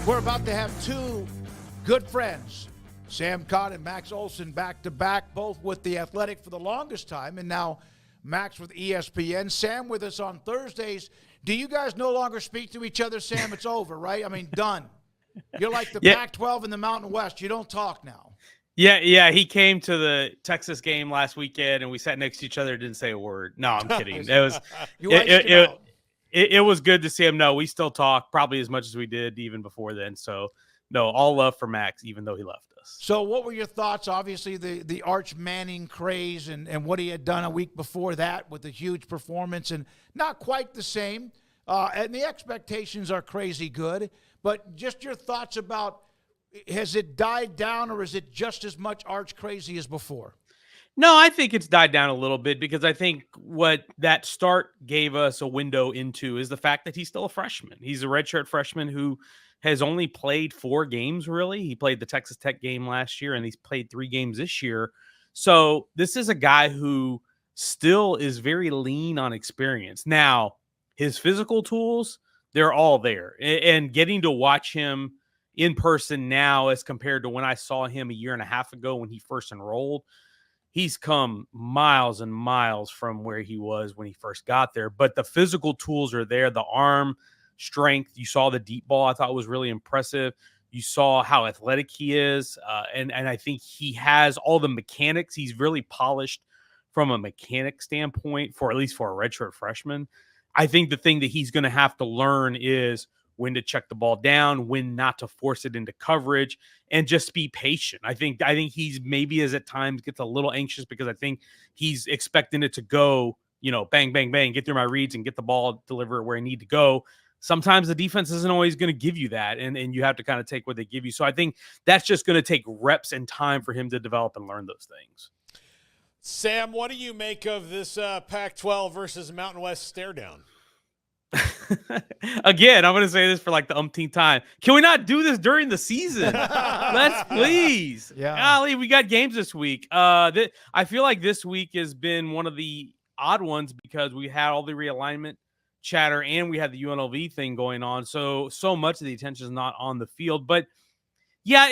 We're about to have two good friends, Sam Cott and Max Olson, back-to-back, both with The Athletic for the longest time, and now Max with ESPN. Sam with us on Thursdays. Do you guys no longer speak to each other, Sam? It's over, right? I mean, done. You're like the Pac-12 in the Mountain West. You don't talk now. Yeah. He came to the Texas game last weekend, and we sat next to each other. Didn't say a word. No, I'm kidding. It was good to see him. No, we still talk probably as much as we did even before then. So, no, all love for Max, even though he left us. So, what were your thoughts? Obviously, the Arch Manning craze and what he had done a week before that with a huge performance, and not quite the same. And the expectations are crazy good. But just your thoughts about, has it died down, or is it just as much Arch crazy as before? No, I think it's died down a little bit, because I think what that start gave us a window into is the fact that he's still a freshman. He's a redshirt freshman who has only played 4 games, really. He played the Texas Tech game last year, and he's played 3 games this year. So this is a guy who still is very lean on experience. Now, his physical tools, they're all there. And getting to watch him in person now as compared to when I saw him a year and a half ago when he first enrolled, he's come miles and miles from where he was when he first got there. But the physical tools are there. The arm strength. You saw the deep ball. I thought was really impressive. You saw how athletic he is. And I think he has all the mechanics. He's really polished from a mechanic standpoint, for at least for a redshirt freshman. I think the thing that he's going to have to learn is when to check the ball down, when not to force it into coverage, and just be patient. I think he's maybe as at times gets a little anxious, because I think he's expecting it to go, bang, bang, bang, get through my reads and get the ball, deliver it where I need to go. Sometimes the defense isn't always going to give you that, and you have to kind of take what they give you. So I think that's just going to take reps and time for him to develop and learn those things. Sam, what do you make of this Pac-12 versus Mountain West stare down? Again, I'm going to say this for like the umpteenth time. Can we not do this during the season? Let's please. Yeah. Golly, we got games this week. I feel like this week has been one of the odd ones, because we had all the realignment chatter and we had the UNLV thing going on. So much of the attention is not on the field. But yeah,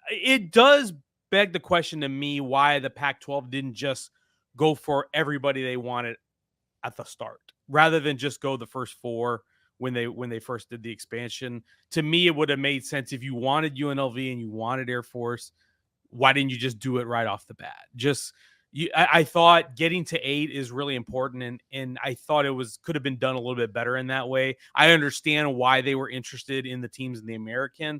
it does beg the question to me why the Pac-12 didn't just go for everybody they wanted at the start, rather than just go the first 4 when they first did the expansion. To me, it would have made sense if you wanted UNLV and you wanted Air Force. Why didn't you just do it right off the bat? I thought getting to 8 is really important, and I thought could have been done a little bit better in that way. I understand why they were interested in the teams in the American,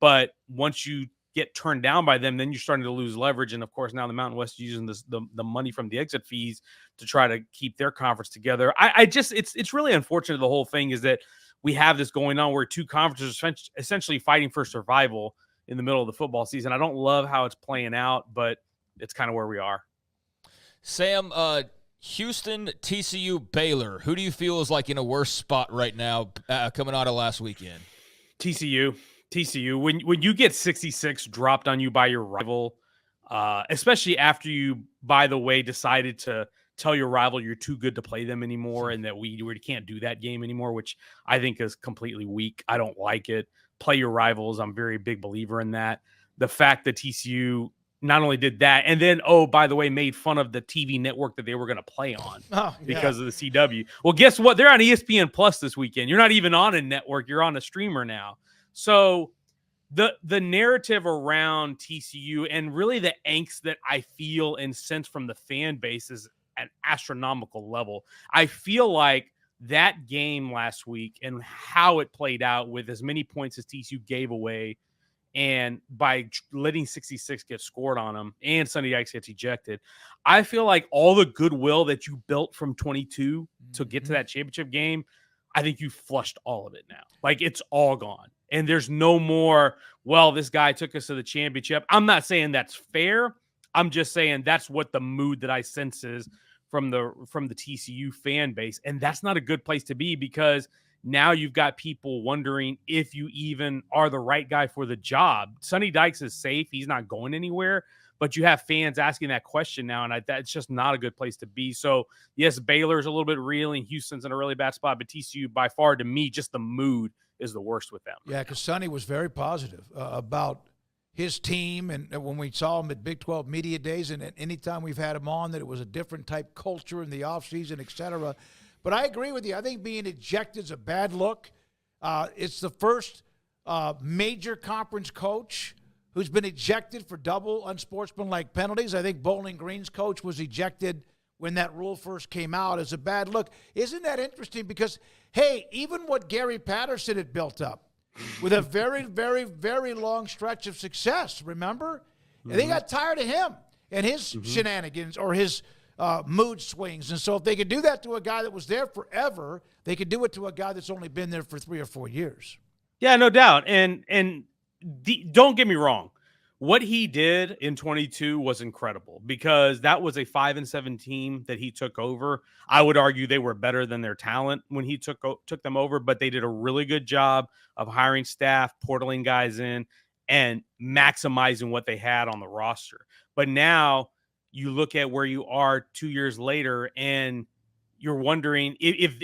but once you get turned down by them, then you're starting to lose leverage. And of course, now the Mountain West is using the money from the exit fees to try to keep their conference together. It's really unfortunate. The whole thing is that we have this going on where 2 conferences are essentially fighting for survival in the middle of the football season. I don't love how it's playing out, but it's kind of where we are. Sam, Houston, TCU, Baylor. Who do you feel is like in a worse spot right now coming out of last weekend? TCU. When you get 66 dropped on you by your rival, especially after you, by the way, decided to tell your rival you're too good to play them anymore, and that we can't do that game anymore, which I think is completely weak. I don't like it. Play your rivals. I'm a very big believer in that. The fact that TCU not only did that, and then, by the way, made fun of the TV network that they were going to play on because of the CW. Well, guess what? They're on ESPN Plus this weekend. You're not even on a network. You're on a streamer now. So the narrative around TCU, and really the angst that I feel and sense from the fan base, is at astronomical level. I feel like that game last week and how it played out, with as many points as TCU gave away, and by letting 66 get scored on them and Sonny Dykes gets ejected, I feel like all the goodwill that you built from 22 to get to that championship game, I think you flushed all of it now. Like, it's all gone. And there's no more, this guy took us to the championship. I'm not saying that's fair. I'm just saying that's what the mood that I sense is from the TCU fan base. And that's not a good place to be, because now you've got people wondering if you even are the right guy for the job. Sonny Dykes is safe. He's not going anywhere. But you have fans asking that question now, and that's just not a good place to be. So, yes, Baylor's a little bit reeling. Houston's in a really bad spot. But TCU, by far, to me, just the mood is the worst with them. Yeah, because Sonny was very positive about his team, and when we saw him at Big 12 Media Days, and anytime we've had him on, that it was a different type culture in the offseason, et cetera. But I agree with you. I think being ejected is a bad look. It's the first major conference coach who's been ejected for double unsportsmanlike penalties. I think Bowling Green's coach was ejected when that rule first came out. It's a bad look. Isn't that interesting? Because, hey, even what Gary Patterson had built up with a very, very, very long stretch of success, remember? And they got tired of him and his shenanigans or his mood swings. And so if they could do that to a guy that was there forever, they could do it to a guy that's only been there for 3 or 4 years. Yeah, no doubt. And don't get me wrong. What he did in 22 was incredible because that was a 5-7 team that he took over. I would argue they were better than their talent when he took them over, but they did a really good job of hiring staff, portaling guys in, and maximizing what they had on the roster. But now you look at where you are 2 years later, and you're wondering if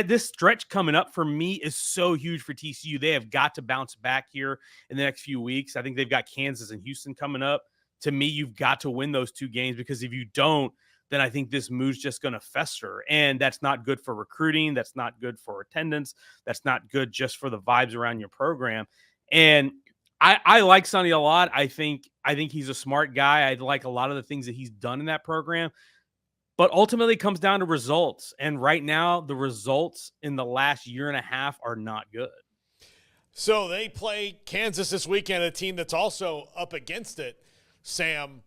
this stretch coming up for me is so huge for TCU. They have got to bounce back here in the next few weeks. I think they've got Kansas and Houston coming up. To me, you've got to win those 2 games because if you don't, then I think this mood's just going to fester. And that's not good for recruiting. That's not good for attendance. That's not good just for the vibes around your program. And I like Sonny a lot. I think he's a smart guy. I like a lot of the things that he's done in that program. But ultimately, it comes down to results. And right now, the results in the last year and a half are not good. So they play Kansas this weekend, a team that's also up against it. Sam,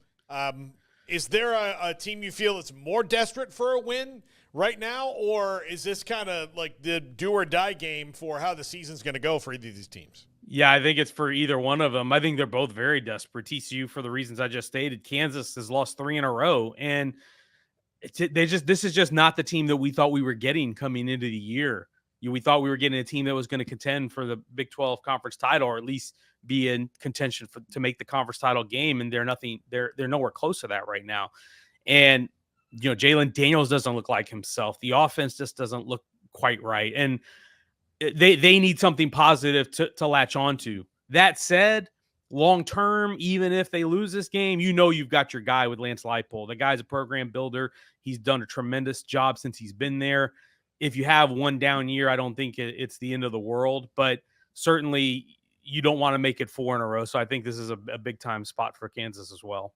is there a team you feel that's more desperate for a win right now? Or is this kind of like the do-or-die game for how the season's going to go for either of these teams? Yeah, I think it's for either one of them. I think they're both very desperate. TCU, for the reasons I just stated. Kansas has lost 3 in a row. And this is just not the team that we thought we were getting coming into the year. We thought we were getting a team that was going to contend for the Big 12 conference title, or at least be in contention to make the conference title game. And they're nowhere close to that right now. And, Jalen Daniels doesn't look like himself. The offense just doesn't look quite right. And they need something positive to latch onto. That said, long term, even if they lose this game, you've got your guy with Lance Leipold. The guy's a program builder. He's done a tremendous job since he's been there. If you have one down year, I don't think it's the end of the world, but certainly you don't want to make it 4 in a row. So I think this is a big time spot for Kansas as well.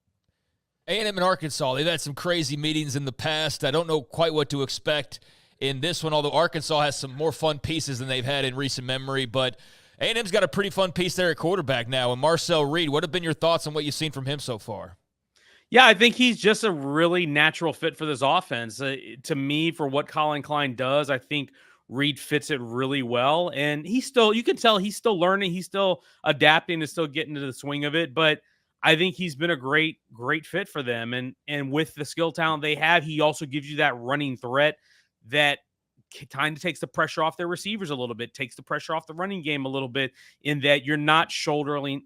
A&M and Arkansas, they've had some crazy meetings in the past. I don't know quite what to expect in this one, although Arkansas has some more fun pieces than they've had in recent memory, but A&M's got a pretty fun piece there at quarterback now. And Marcel Reed, what have been your thoughts on what you've seen from him so far? Yeah, I think he's just a really natural fit for this offense. To me, for what Colin Klein does, I think Reed fits it really well. And you can tell he's still learning. He's still adapting and still getting to the swing of it. But I think he's been a great fit for them. And with the skill talent they have, he also gives you that running threat that kind of takes the pressure off their receivers a little bit, takes the pressure off the running game a little bit, in that you're not shouldering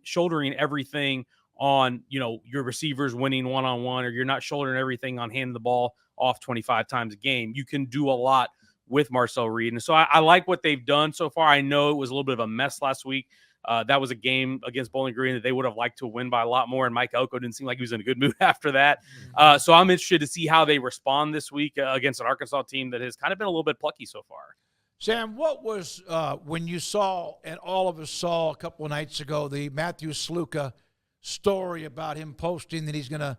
everything on, your receivers winning one-on-one, or you're not shouldering everything on handing the ball off 25 times a game. You can do a lot with Marcel Reed. And so I like what they've done so far. I know it was a little bit of a mess last week. That was a game against Bowling Green that they would have liked to win by a lot more. And Mike Elko didn't seem like he was in a good mood after that. So I'm interested to see how they respond this week against an Arkansas team that has kind of been a little bit plucky so far. Sam, what was when you saw, and all of us saw a couple of nights ago, the Matthew Sluka story about him posting that he's going to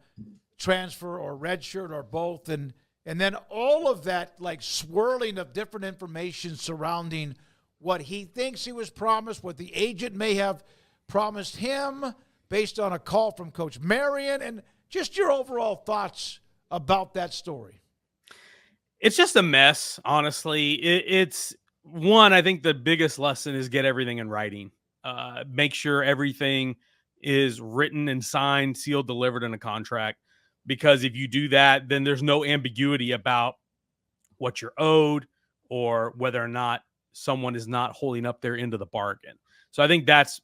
transfer or redshirt or both, and then all of that like swirling of different information surrounding what he thinks he was promised, what the agent may have promised him based on a call from Coach Marion, and just your overall thoughts about that story. It's just a mess, honestly. It's one, I think the biggest lesson is get everything in writing. Make sure everything is written and signed, sealed, delivered in a contract. Because if you do that, then there's no ambiguity about what you're owed or whether or not someone is not holding up their end of the bargain. So I think that's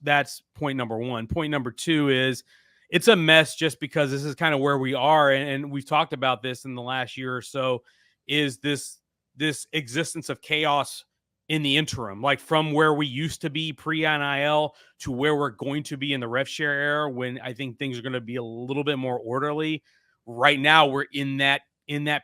point number one. Point number two is it's a mess just because this is kind of where we are. And we've talked about this in the last year or so, is this existence of chaos in the interim, like from where we used to be pre-NIL to where we're going to be in the rev share era, when I think things are going to be a little bit more orderly. Right now, we're in that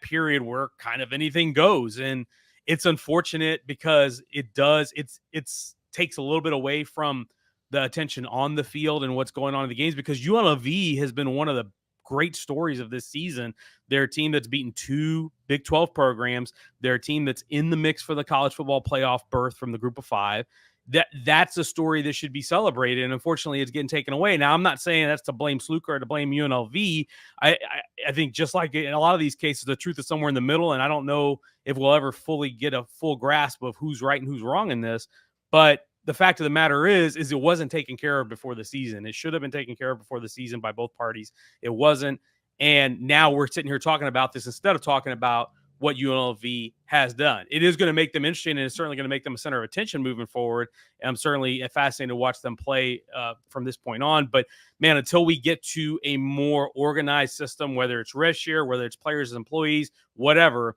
period where kind of anything goes, and it's unfortunate because it's takes a little bit away from the attention on the field and what's going on in the games, because UNLV has been one of the great stories of this season. They're a team that's beaten 2 Big 12 programs. They're a team that's in the mix for the college football playoff berth from the group of 5. That's a story that should be celebrated, and unfortunately it's getting taken away. Now, I'm not saying that's to blame Sluka or to blame UNLV. I think just like in a lot of these cases, the truth is somewhere in the middle, and I don't know if we'll ever fully get a full grasp of who's right and who's wrong in this. But the fact of the matter is it wasn't taken care of before the season. It should have been taken care of before the season by both parties. It wasn't. And now we're sitting here talking about this instead of talking about what UNLV has done. It is going to make them interesting, and it's certainly going to make them a center of attention moving forward. And I'm certainly fascinated to watch them play from this point on. But, man, until we get to a more organized system, whether it's rev share, whether it's players and employees, whatever,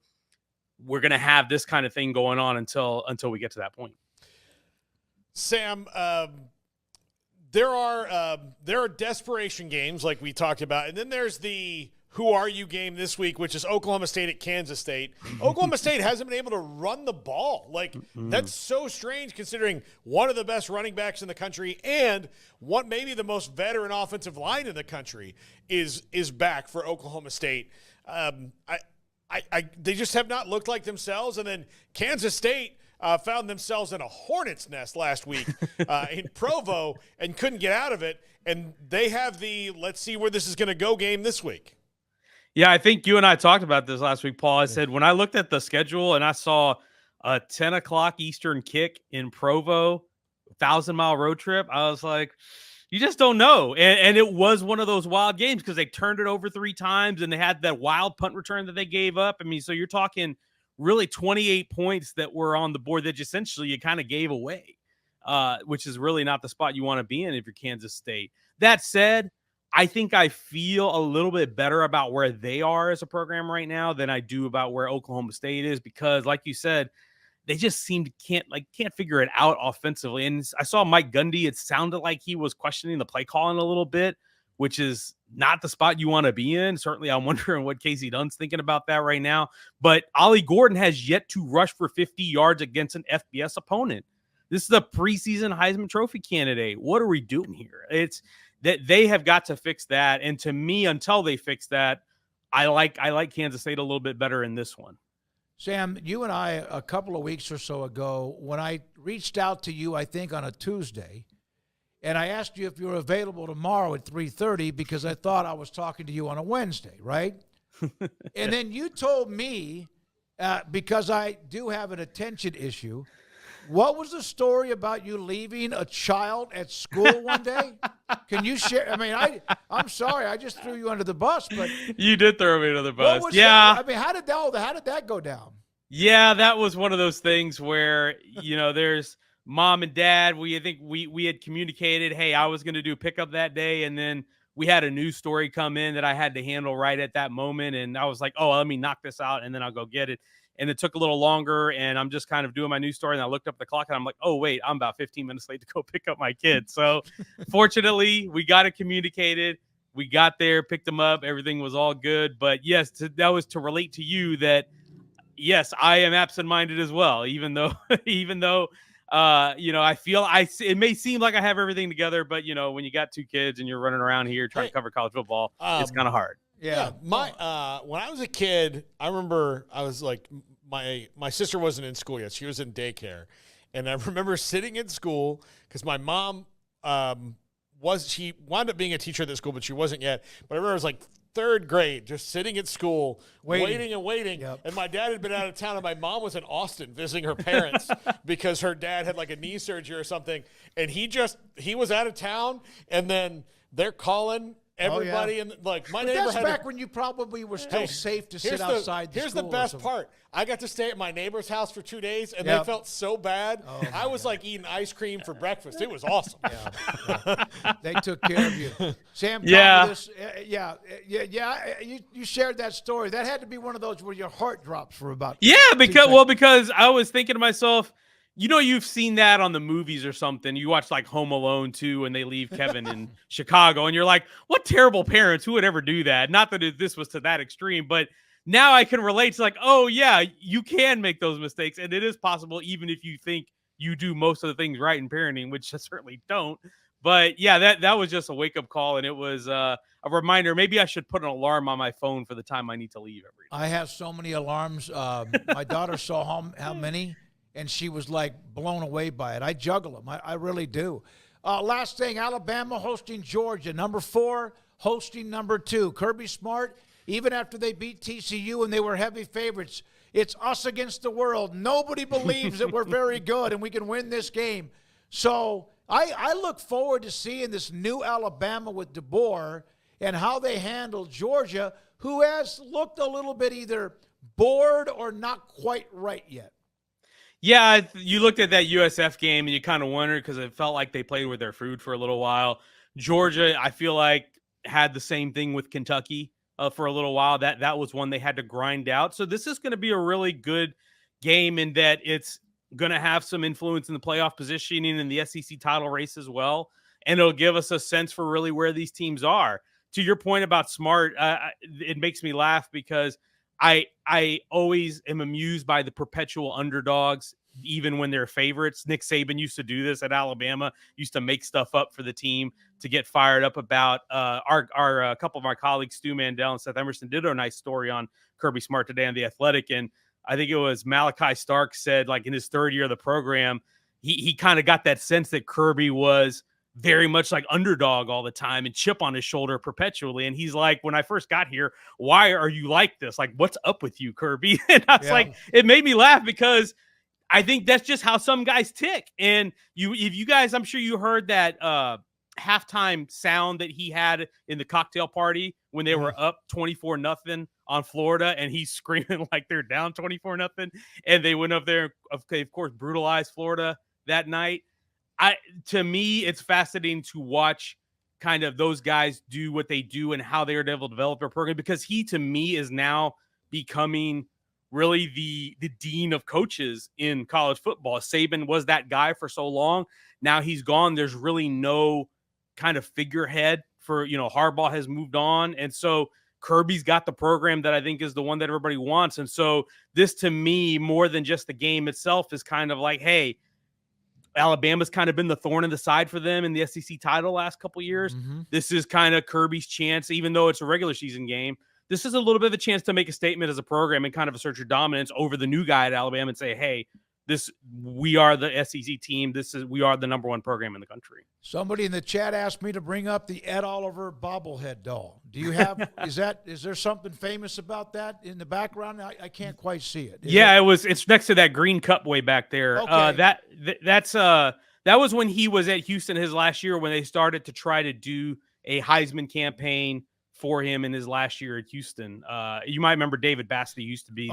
we're going to have this kind of thing going on until we get to that point. Sam, there are desperation games like we talked about, and then there's the who are you game this week, which is Oklahoma State at Kansas State. Oklahoma State hasn't been able to run the ball. That's so strange considering one of the best running backs in the country and what maybe the most veteran offensive line in the country is back for Oklahoma State. They just have not looked like themselves, and then Kansas State found themselves in a hornet's nest last week in Provo and couldn't get out of it. And they have the let's see where this is going to go game this week. Yeah, I think you and I talked about this last week, Paul. I said when I looked at the schedule and I saw a 10 o'clock Eastern kick in Provo, 1,000-mile road trip, I was like, you just don't know. And it was one of those wild games because they turned it over 3 times and they had that wild punt return that they gave up. I mean, so you're talking – really 28 points that were on the board that essentially you kind of gave away, which is really not the spot you want to be in if you're Kansas State. That said, I think I feel a little bit better about where they are as a program right now than I do about where Oklahoma State is, because like you said, they just seem to can't figure it out offensively. And I saw Mike Gundy. It sounded like he was questioning the play calling a little bit, which is not the spot you want to be in. Certainly, I'm wondering what Casey Dunn's thinking about that right now. But Ollie Gordon has yet to rush for 50 yards against an FBS opponent. This is a preseason Heisman Trophy candidate. What are we doing here? It's that they have got to fix that. And to me, until they fix that, I like Kansas State a little bit better in this one. Sam, you and I, a couple of weeks or so ago, when I reached out to you, I think on a Tuesday, and I asked you if you were available tomorrow at 3:30 because I thought I was talking to you on a Wednesday, right? And then you told me, because I do have an attention issue, what was the story about you leaving a child at school one day? Can you share? I mean, I'm sorry, I just threw you under the bus, but you did throw me under the bus. Yeah. I mean, how did that go down? Yeah, that was one of those things where, there's mom and dad. We had communicated, hey, I was going to do pickup that day, and then we had a news story come in that I had to handle right at that moment, and I was like, oh, let me knock this out, and then I'll go get it. And it took a little longer, and I'm just kind of doing my news story, and I looked up the clock, and I'm like, oh, wait, I'm about 15 minutes late to go pick up my kid. So fortunately, we got it communicated. We got there, picked them up. Everything was all good. But, yes, that was to relate to you that, yes, I am absent-minded as well, even though I feel it may seem like I have everything together, but, when you got 2 kids and you're running around here trying to cover college football, it's kind of hard. Yeah. When I was a kid, I remember I was like, my sister wasn't in school yet. She was in daycare. And I remember sitting in school because my mom she wound up being a teacher at this school, but she wasn't yet. But I remember it was like 3rd grade, just sitting at school, waiting. Yep. And my dad had been out of town, and my mom was in Austin visiting her parents because her dad had like a knee surgery or something. And he was out of town, and then they're calling everybody. And like my neighbor that's had back when you probably were still safe to sit outside the Here's school the best part. I got to stay at my neighbor's house for 2 days, and they felt so bad. I was like eating ice cream for breakfast. It was awesome. They took care of you. Sam, you shared that story. That had to be one of those where your heart drops for about because I was thinking to myself, you've seen that on the movies or something. You watch like Home Alone 2 and they leave Kevin in Chicago, and you're like, what terrible parents, who would ever do that? Not that this was to that extreme, but now I can relate to like, oh yeah, you can make those mistakes, and it is possible even if you think you do most of the things right in parenting, which I certainly don't. But yeah, that was just a wake-up call, and it was a reminder. Maybe I should put an alarm on my phone for the time I need to leave every day. I have so many alarms. My daughter saw how many, and she was like blown away by it. I juggle them. I really do. Last thing, Alabama hosting Georgia. Number 4 hosting number 2. Kirby Smart, even after they beat TCU and they were heavy favorites, it's us against the world. Nobody believes that we're very good and we can win this game. So I look forward to seeing this new Alabama with DeBoer and how they handle Georgia, who has looked a little bit either bored or not quite right yet. Yeah, you looked at that USF game and you kind of wondered because it felt like they played with their food for a little while. Georgia, I feel like, had the same thing with Kentucky for a little while. That was one they had to grind out. So this is going to be a really good game in that it's going to have some influence in the playoff positioning in the SEC title race as well. And it'll give us a sense for really where these teams are. To your point about Smart, it makes me laugh because I always am amused by the perpetual underdogs, even when they're favorites. Nick Saban used to do this at Alabama, used to make stuff up for the team to get fired up about. Our couple of our colleagues, Stu Mandel and Seth Emerson, did a nice story on Kirby Smart today on The Athletic. And I think it was Malachi Stark said, like in his third year of the program, he kind of got that sense that Kirby was very much like underdog all the time and chip on his shoulder perpetually. And he's like, when I first got here, why are you like this? Like, what's up with you, Kirby? And I was like, it made me laugh because I think that's just how some guys tick. And if you guys, I'm sure you heard that halftime sound that he had in the cocktail party when they were up 24-0 on Florida, and he's screaming like they're down 24-0. And they went up there, of course, brutalized Florida that night. To me, it's fascinating to watch kind of those guys do what they do and how they are able to develop their program, because he, to me, is now becoming really the dean of coaches in college football. Saban was that guy for so long. Now he's gone. There's really no kind of figurehead for, Harbaugh has moved on. And so Kirby's got the program that I think is the one that everybody wants. And so this, to me, more than just the game itself, is kind of like, hey, Alabama's kind of been the thorn in the side for them in the SEC title last couple of years. Mm-hmm. This is kind of Kirby's chance, even though it's a regular season game. This is a little bit of a chance to make a statement as a program and kind of assert your dominance over the new guy at Alabama and say, hey, we are the SEC team. We are the number one program in the country. Somebody in the chat asked me to bring up the Ed Oliver bobblehead doll. Do you have, is there something famous about that in the background? I can't quite see it. It's next to that green cup way back there. Okay. That was when he was at Houston his last year, when they started to try to do a Heisman campaign for him in his last year at Houston. You might remember David Bassett used to be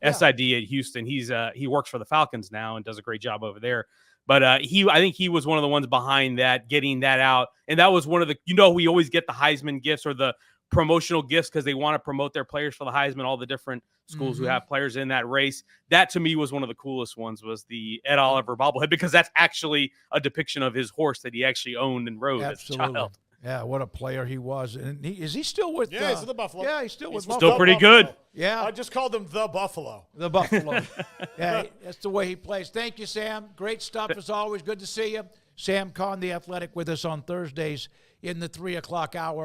SID at Houston. He works for the Falcons now and does a great job over there. But I think he was one of the ones behind that, getting that out. And that was one of the, we always get the Heisman gifts or the promotional gifts because they want to promote their players for the Heisman, all the different schools who have players in that race. That, to me, was one of the coolest ones, was the Ed Oliver bobblehead, because that's actually a depiction of his horse that he actually owned and rode as a child. Yeah, what a player he was. And is he still with he's with the Buffalo. Yeah, he's still with Buffalo. Buffalo. Still pretty good. Yeah. I just called him the Buffalo. The Buffalo. Yeah, that's the way he plays. Thank you, Sam. Great stuff as always. Good to see you. Sam Kahn, The Athletic, with us on Thursdays in the 3 o'clock hour.